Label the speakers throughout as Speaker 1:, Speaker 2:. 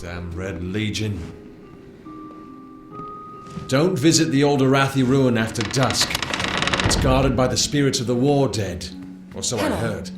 Speaker 1: Damn Red Legion. Don't visit the old Arathi ruin after dusk. It's guarded by the spirits of the war dead. Or so I heard.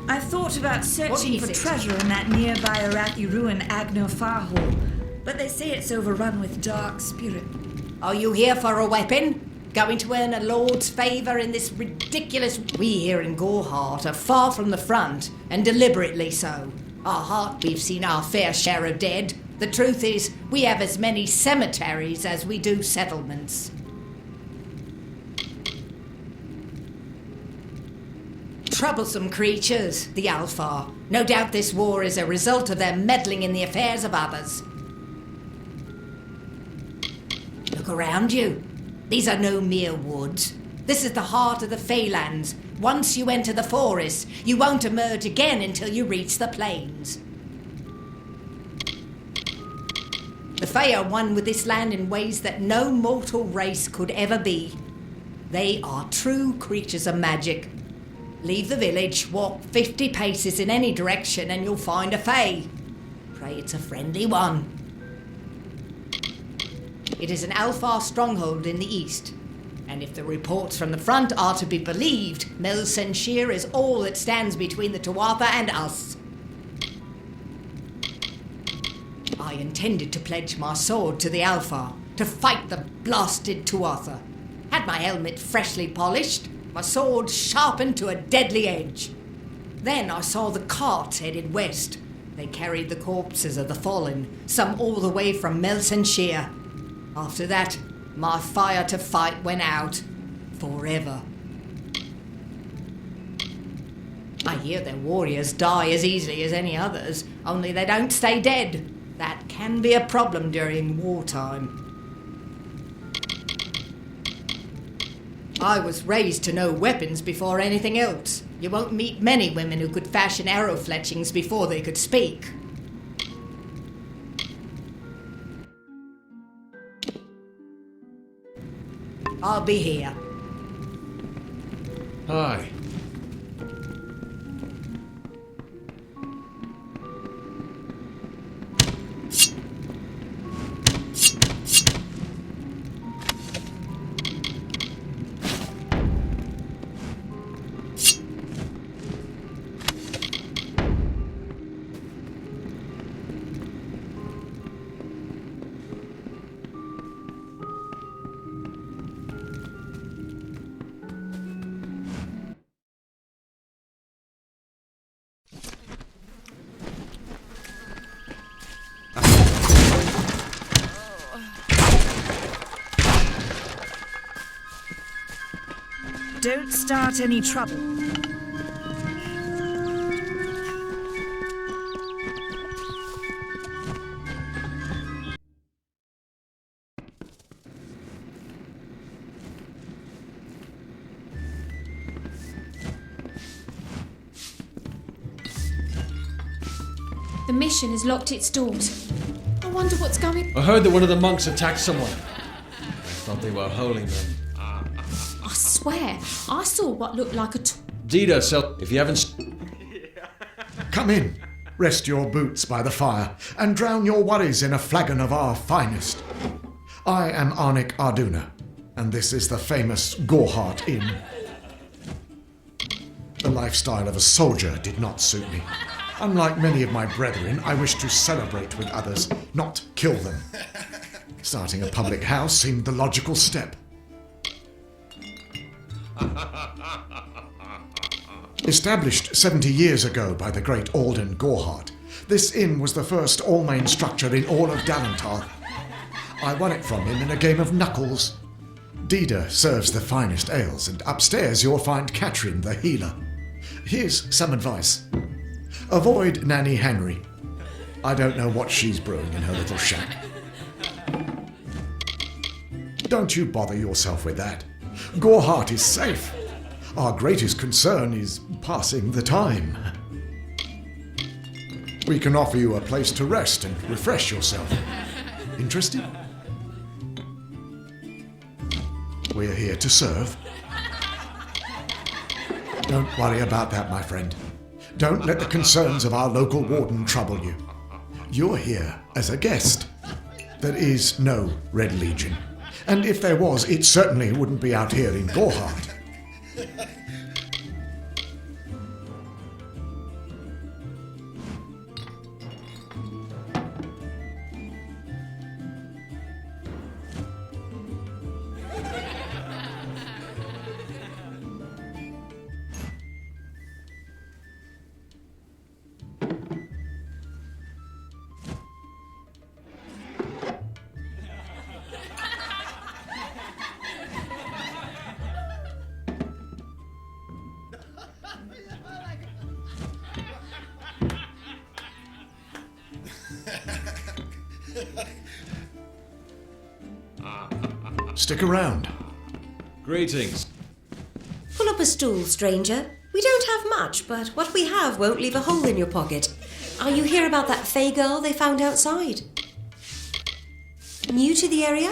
Speaker 2: I thought about searching for treasure in that nearby Arathi ruin Agno Farhall, but they say it's overrun with dark spirit.
Speaker 3: Are you here for a weapon? Going to earn a lord's favour in this ridiculous... We here in Goreheart are far from the front, and deliberately so. Our heart, we've seen our fair share of dead. The truth is, we have as many cemeteries as we do settlements. Troublesome creatures, the Alfar. No doubt this war is a result of their meddling in the affairs of others. Look around you. These are no mere woods. This is the heart of the Feylands. Once you enter the forest, you won't emerge again until you reach the plains. The Fey are one with this land in ways that no mortal race could ever be. They are true creatures of magic. Leave the village, walk 50 paces in any direction and you'll find a Fey. Pray it's a friendly one. It is an Alfar stronghold in the east, and if the reports from the front are to be believed, Melsenshir is all that stands between the Tuatha and us. I intended to pledge my sword to the Alfar, to fight the blasted Tuatha. Had my helmet freshly polished, my sword sharpened to a deadly edge. Then I saw the carts headed west. They carried the corpses of the fallen, some all the way from Melsenshir. After that, my fire to fight went out. Forever. I hear their warriors die as easily as any others, only they don't stay dead. That can be a problem during wartime. I was raised to know weapons before anything else. You won't meet many women who could fashion arrow fletchings before they could speak. I'll be here.
Speaker 1: Hi.
Speaker 2: Don't start any trouble.
Speaker 4: The mission has locked its doors. I wonder what's going...
Speaker 1: I heard that one of the monks attacked someone. I thought they were holy men.
Speaker 4: I swear, I saw what looked like a...
Speaker 1: Dita, so if you haven't...
Speaker 5: Come in, rest your boots by the fire, and drown your worries in a flagon of our finest. I am Arnik Arduna, and this is the famous Gore Inn. The lifestyle of a soldier did not suit me. Unlike many of my brethren, I wish to celebrate with others, not kill them. Starting a public house seemed the logical step. Established 70 years ago by the great Alden Gorehart, this inn was the first all-main structure in all of Dalentar. I won it from him in a game of knuckles. Dida serves the finest ales, and upstairs you'll find Katrin, the healer. Here's some advice. Avoid Nanny Henry. I don't know what she's brewing in her little shack. Don't you bother yourself with that. Gorehart is safe. Our greatest concern is passing the time. We can offer you a place to rest and refresh yourself. Interested? We're here to serve. Don't worry about that, my friend. Don't let the concerns of our local warden trouble you. You're here as a guest. There is no Red Legion. And if there was, it certainly wouldn't be out here in Gorehart. Stick around.
Speaker 1: Greetings.
Speaker 6: Pull up a stool, stranger. We don't have much, but what we have won't leave a hole in your pocket. Are you here about that Fey girl they found outside? New to the area?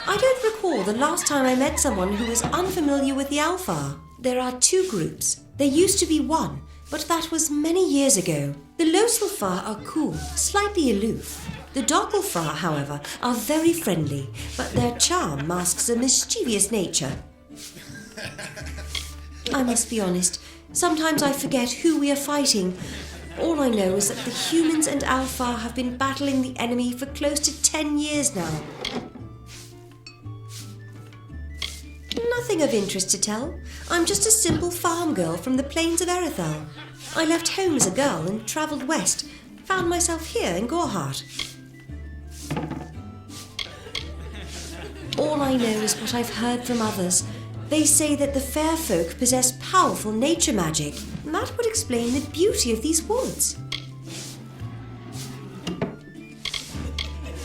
Speaker 6: I don't recall the last time I met someone who was unfamiliar with the Alpha. There are two groups. There used to be one, but that was many years ago. The Loselfar are cool, slightly aloof. The Doppelfar, however, are very friendly, but their charm masks a mischievous nature. I must be honest, sometimes I forget who we are fighting. All I know is that the humans and Alpha have been battling the enemy for close to 10 years now. Nothing of interest to tell. I'm just a simple farm girl from the plains of Erethel. I left home as a girl and travelled west. Found myself here in Gorehart. All I know is what I've heard from others. They say that the fair folk possess powerful nature magic, and that would explain the beauty of these woods.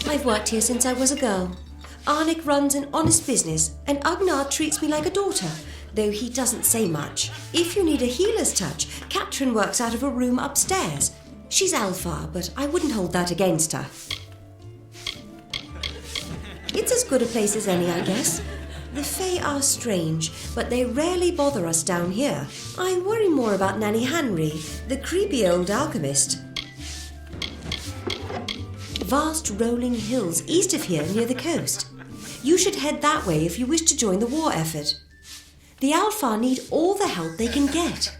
Speaker 6: I've worked here since I was a girl. Arnik runs an honest business, and Agnar treats me like a daughter, though he doesn't say much. If you need a healer's touch, Katrin works out of a room upstairs. She's Alpha, but I wouldn't hold that against her. It's as good a place as any, I guess. The Fae are strange, but they rarely bother us down here. I worry more about Nanny Henry, the creepy old alchemist. Vast rolling hills east of here near the coast. You should head that way if you wish to join the war effort. The Alpha need all the help they can get.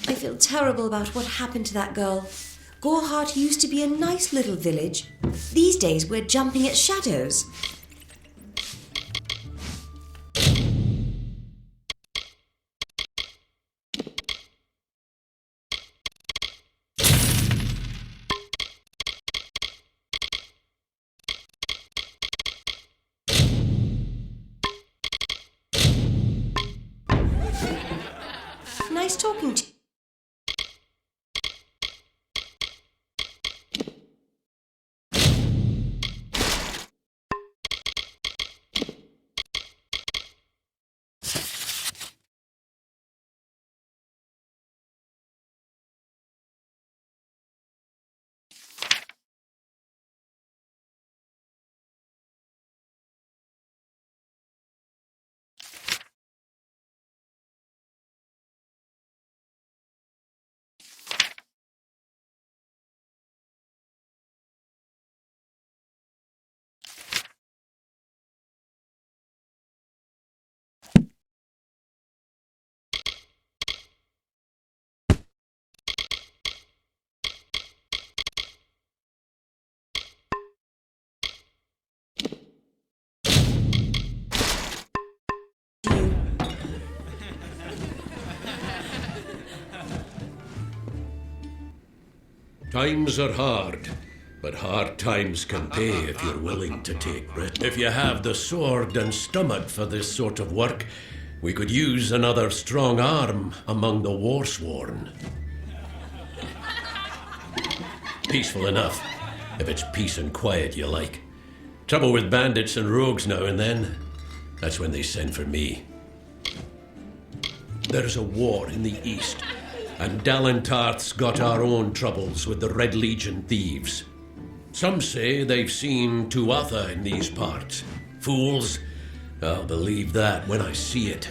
Speaker 6: I feel terrible about what happened to that girl. Gorehart used to be a nice little village. These days we're jumping at shadows. Nice talking to you.
Speaker 7: Times are hard, but hard times can pay if you're willing to take risks. If you have the sword and stomach for this sort of work, we could use another strong arm among the warsworn. Peaceful enough, if it's peace and quiet you like. Trouble with bandits and rogues now and then, that's when they send for me. There's a war in the east, and Dalentarth's got our own troubles with the Red Legion thieves. Some say they've seen Tuatha in these parts. Fools, I'll believe that when I see it.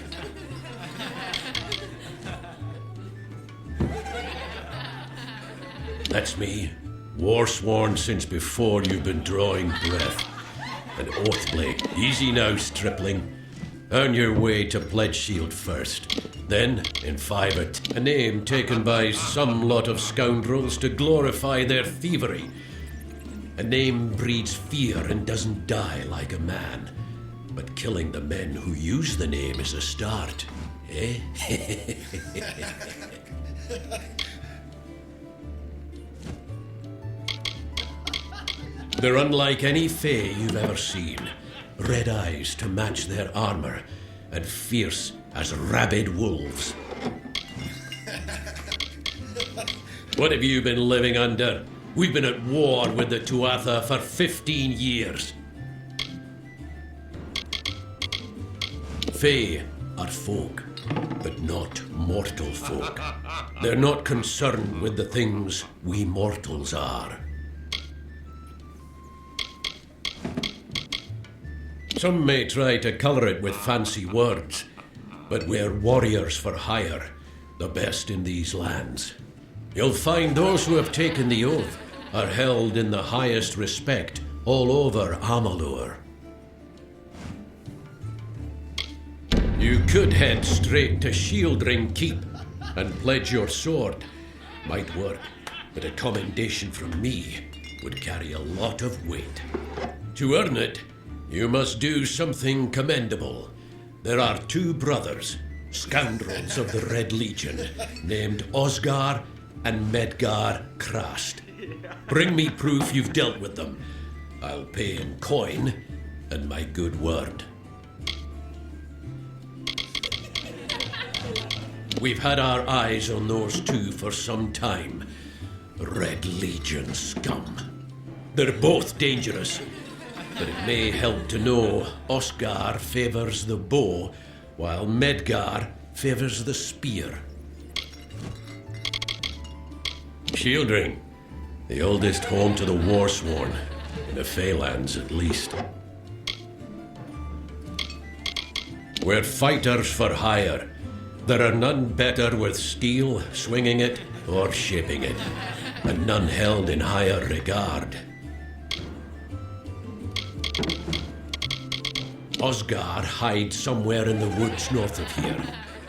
Speaker 7: That's me, war-sworn since before you've been drawing breath. An Oathblade. Easy now, stripling. Earn your way to Pledge Shield first. Then, in 5 a name taken by some lot of scoundrels to glorify their thievery. A name breeds fear and doesn't die like a man. But killing the men who use the name is a start, eh? They're unlike any Fae you've ever seen. Red eyes to match their armor, and fierce as rabid wolves. What have you been living under? We've been at war with the Tuatha for 15 years. Fae are folk, but not mortal folk. They're not concerned with the things we mortals are. Some may try to colour it with fancy words, but we're warriors for hire, the best in these lands. You'll find those who have taken the oath are held in the highest respect all over Amalur. You could head straight to Shieldring Keep and pledge your sword. Might work, but a commendation from me would carry a lot of weight. To earn it, you must do something commendable. There are 2 brothers, scoundrels of the Red Legion, named Osgar and Medgar Krast. Bring me proof you've dealt with them. I'll pay in coin and my good word. We've had our eyes on those two for some time. Red Legion scum. They're both dangerous, but it may help to know Oscar favors the bow, while Medgar favors the spear. Shieldring, the oldest home to the Warsworn, in the Feylands at least. We're fighters for hire. There are none better with steel, swinging it, or shaping it, and none held in higher regard. Osgar hides somewhere in the woods north of here.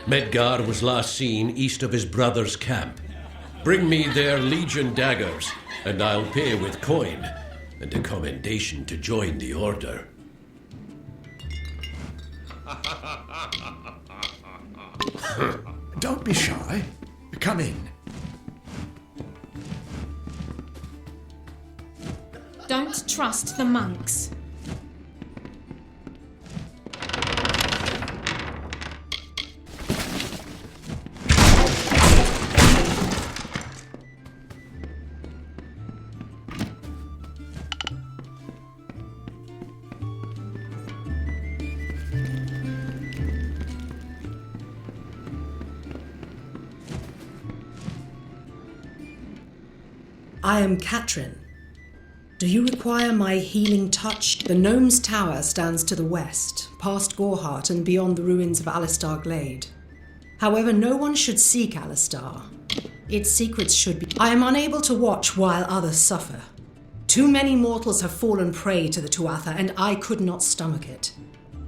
Speaker 7: Medgar was last seen east of his brother's camp. Bring me their Legion daggers, and I'll pay with coin, and a commendation to join the order.
Speaker 5: Don't be shy. Come in.
Speaker 4: Don't trust the monks.
Speaker 8: I am Katrin. Do you require my healing touch? The Gnome's Tower stands to the west, past Gorehart and beyond the ruins of Alistar Glade. However, no one should seek Alistar. Its secrets should be... I am unable to watch while others suffer. Too many mortals have fallen prey to the Tuatha, and I could not stomach it.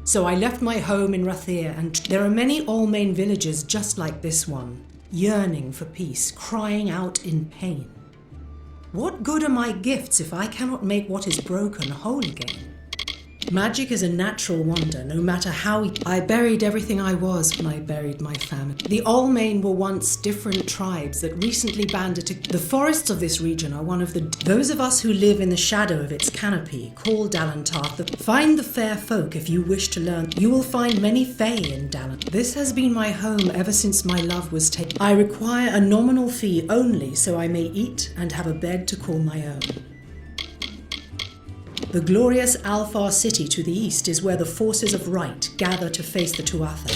Speaker 8: So I left my home in Rathir, and there are many Allmain villages just like this one, yearning for peace, crying out in pain. What good are my gifts if I cannot make what is broken whole again? Magic is a natural wonder, no matter how... I buried everything I was when I buried my family. The Allmain were once different tribes that recently banded to... The forests of this region are one of the... Those of us who live in the shadow of its canopy call Dalantarth. Find the fair folk if you wish to learn. You will find many Fey in Dalan. This has been my home ever since my love was taken. I require a nominal fee only so I may eat and have a bed to call my own. The glorious Alfar city to the east is where the forces of right gather to face the Tuatha.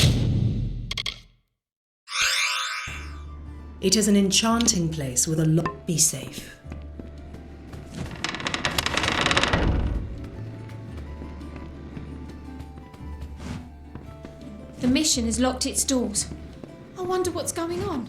Speaker 8: It is an enchanting place with a lot. Be safe.
Speaker 4: The mission has locked its doors. I wonder what's going on.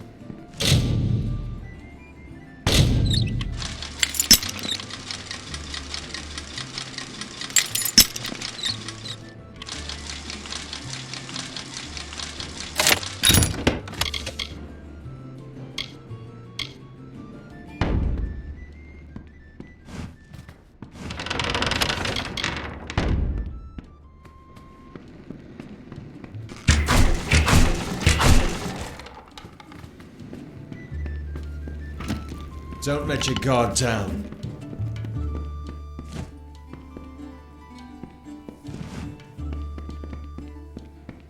Speaker 1: Don't let your guard down.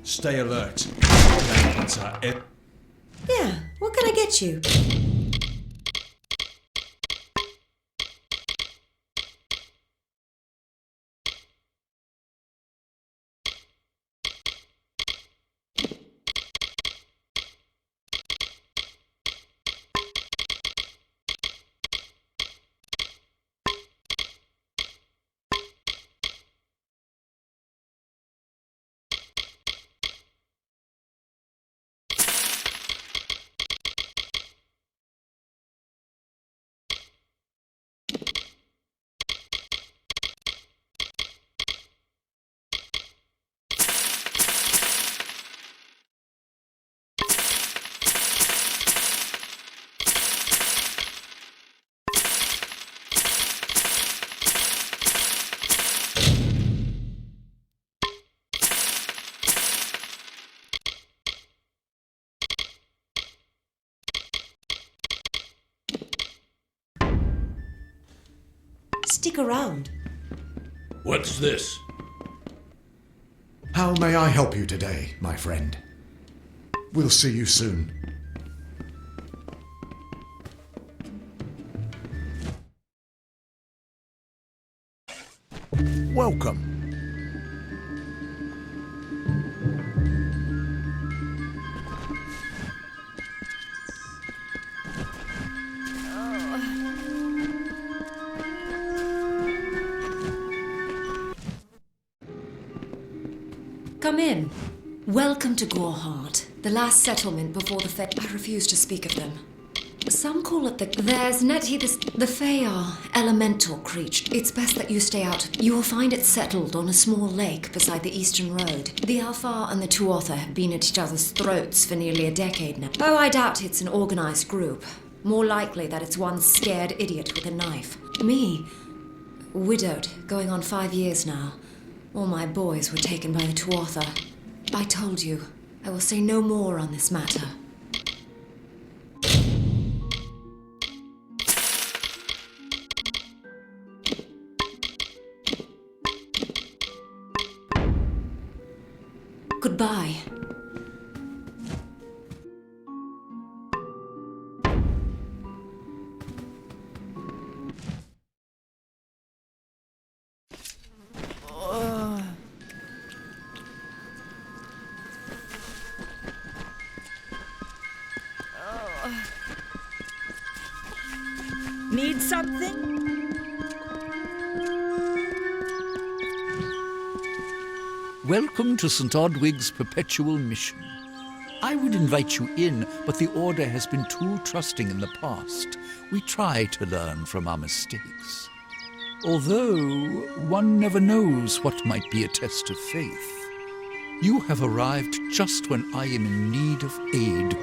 Speaker 1: Stay alert.
Speaker 6: Yeah, what can I get you? Stick around.
Speaker 7: What's this?
Speaker 5: How may I help you today, my friend? We'll see you soon.
Speaker 9: Welcome.
Speaker 10: Come in. Welcome to Goreheart, the last settlement before the Fae. I refuse to speak of them. Some call it There's Nettie, the Fae are elemental creatures. It's best that you stay out. You will find it settled on a small lake beside the eastern road. The Alfar and the Tuatha have been at each other's throats for nearly a decade now. Oh, I doubt it's an organized group. More likely that it's one scared idiot with a knife. Me, widowed, going on 5 years now. All my boys were taken by the Tuatha. I told you, I will say no more on this matter. Goodbye.
Speaker 2: Need something?
Speaker 9: Welcome to St. Todwig's perpetual mission. I would invite you in, but the Order has been too trusting in the past. We try to learn from our mistakes. Although, one never knows what might be a test of faith. You have arrived just when I am in need of aid,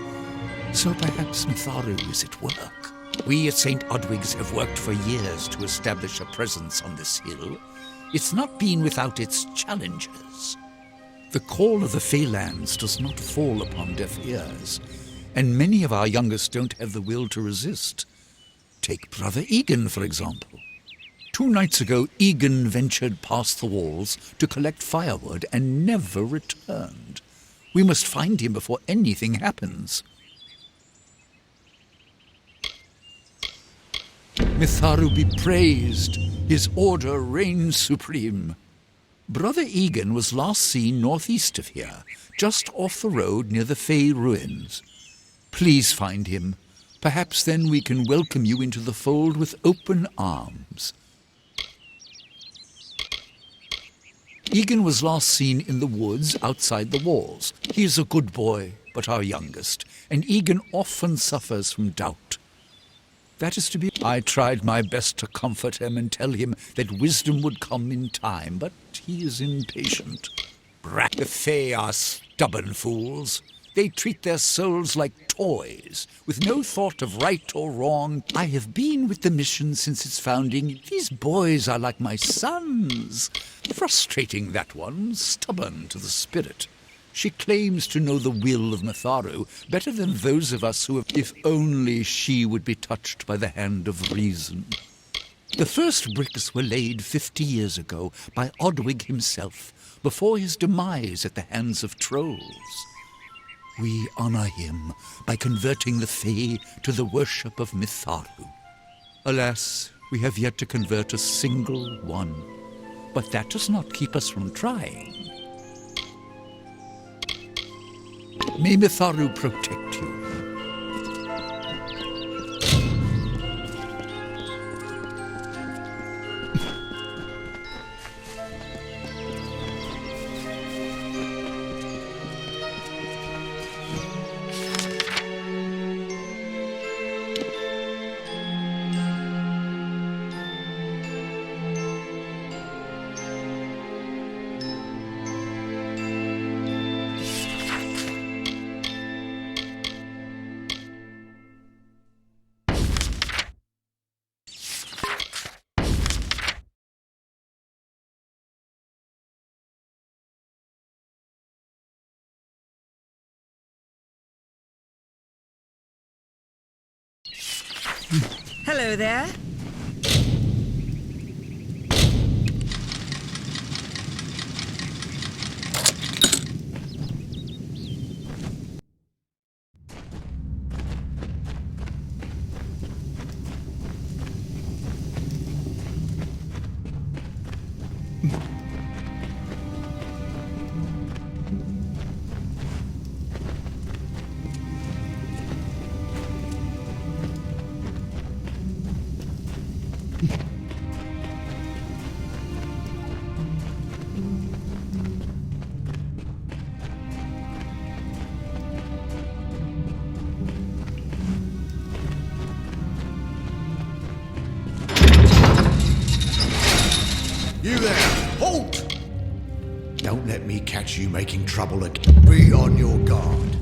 Speaker 9: so perhaps Mitharu is at work. We at St. Todwig's have worked for years to establish a presence on this hill. It's not been without its challenges. The call of the Feylands does not fall upon deaf ears, and many of our youngest don't have the will to resist. Take Brother Egan, for example. 2 nights ago, Egan ventured past the walls to collect firewood and never returned. We must find him before anything happens. Mitharu be praised. His order reigns supreme. Brother Egan was last seen northeast of here, just off the road near the Fey ruins. Please find him. Perhaps then we can welcome you into the fold with open arms. Egan was last seen in the woods outside the walls. He is a good boy, but our youngest, and Egan often suffers from doubt. That is to be. I tried my best to comfort him and tell him that wisdom would come in time, but he is impatient. The Fae are stubborn fools. They treat their souls like toys, with no thought of right or wrong. I have been with the mission since its founding. These boys are like my sons. Frustrating, that one, stubborn to the spirit. She claims to know the will of Mitharu better than those of us who have... If only she would be touched by the hand of reason. The first bricks were laid 50 years ago by Todwig himself, before his demise at the hands of trolls. We honor him by converting the Fae to the worship of Mitharu. Alas, we have yet to convert a single one. But that does not keep us from trying. May Mitharu protect you.
Speaker 2: Hello there.
Speaker 5: You there! Halt! Don't let me catch you making trouble again. Be on your guard.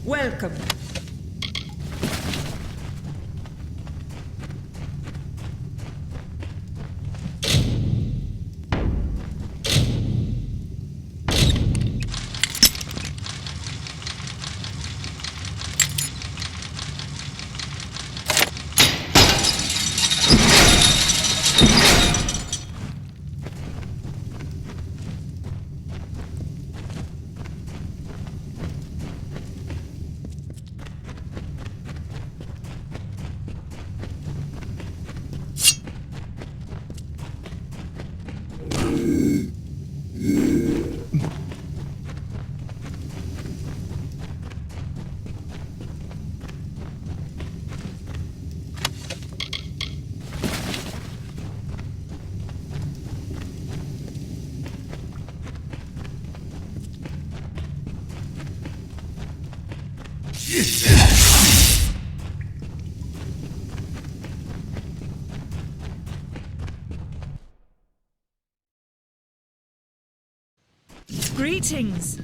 Speaker 2: Welcome. Greetings.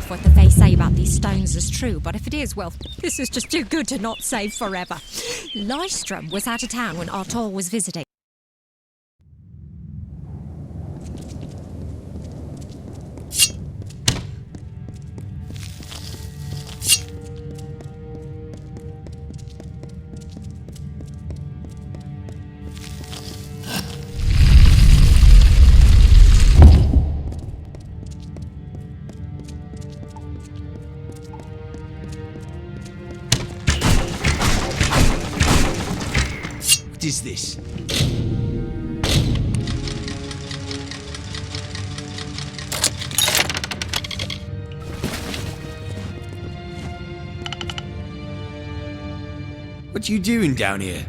Speaker 11: What the Fae say about these stones is true, but if it is, well, this is just too good to not save forever. Lystrom was out of town when Artor was visiting.
Speaker 12: What is this? What are you doing down here?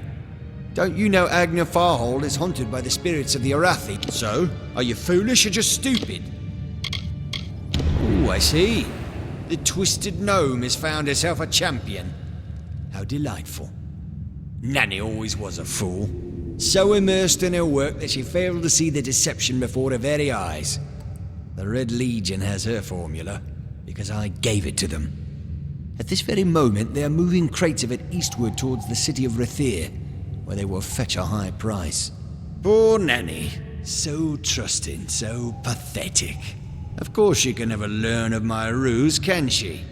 Speaker 12: Don't you know Agna Farhall is haunted by the spirits of the Arathi? So, are you foolish or just stupid? Oh, I see. The twisted gnome has found herself a champion. How delightful. Nanny always was a fool. So immersed in her work that she failed to see the deception before her very eyes. The Red Legion has her formula, because I gave it to them. At this very moment, they are moving crates of it eastward towards the city of Rathir, where they will fetch a high price. Poor Nanny. So trusting, so pathetic. Of course she can never learn of my ruse, can she?